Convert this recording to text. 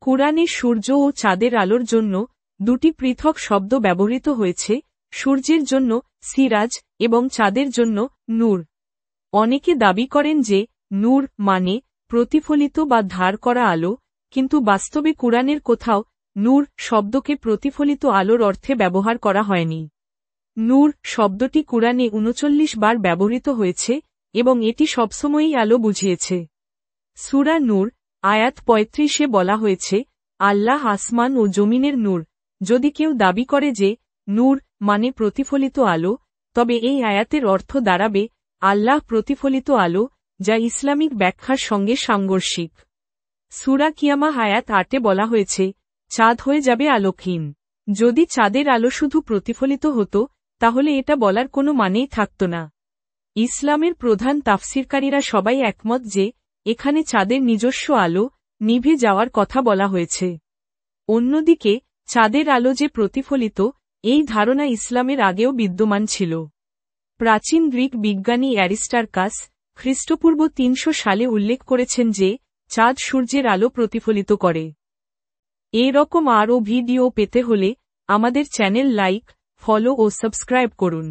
কুরআনে সূর্য ও চাঁদের আলোর জন্য দুটি পৃথক শব্দ ব্যবহৃত হয়েছে, সূর্যের জন্য সিরাজ এবং চাঁদের জন্য নূর। অনেকে দাবি করেন যে নূর মানে প্রতিফলিত বা ধার করা আলো, কিন্তু বাস্তবে কুরআনের কোথাও নূর শব্দকে প্রতিফলিত আলোর অর্থে ব্যবহার করা হয়নি। নূর শব্দটি কুরআনে ৩৯ বার ব্যবহৃত হয়েছে এবং এটি সবসময়ই আলো বুঝিয়েছে। সূরা নূর আয়াত ৩৫-এ বলা হয়েছে, আল্লাহ আসমান ও জমিনের নূর। যদি কেউ দাবি করে যে নূর মানে প্রতিফলিত আলো, তবে এই আয়াতের অর্থ দাঁড়াবে আল্লাহ প্রতিফলিত আলো, যা ইসলামিক ব্যাখ্যার সঙ্গে সাংঘর্ষিক। সূরা কিয়ামা আয়াত ৮-এ বলা হয়েছে, চাঁদ হয়ে যাবে আলোকহীন। যদি চাঁদের আলো শুধু প্রতিফলিত হতো, তাহলে এটা বলার কোনো মানেই থাকত না। ইসলামের প্রধান তাফসিরকারীরা সবাই একমত যে এখানে চাঁদের নিজস্ব আলো নিভে যাওয়ার কথা বলা হয়েছে। অন্যদিকে চাঁদের আলো যে প্রতিফলিত, এই ধারণা ইসলামের আগেও বিদ্যমান ছিল। প্রাচীন গ্রিক বিজ্ঞানী অ্যারিস্টার্কাস খ্রিস্টপূর্ব ৩০০ সালে উল্লেখ করেছেন যে চাঁদ সূর্যের আলো প্রতিফলিত করে। এরকম আরও ভিডিও পেতে হলে আমাদের চ্যানেল লাইক, ফলো ও সাবস্ক্রাইব করুন।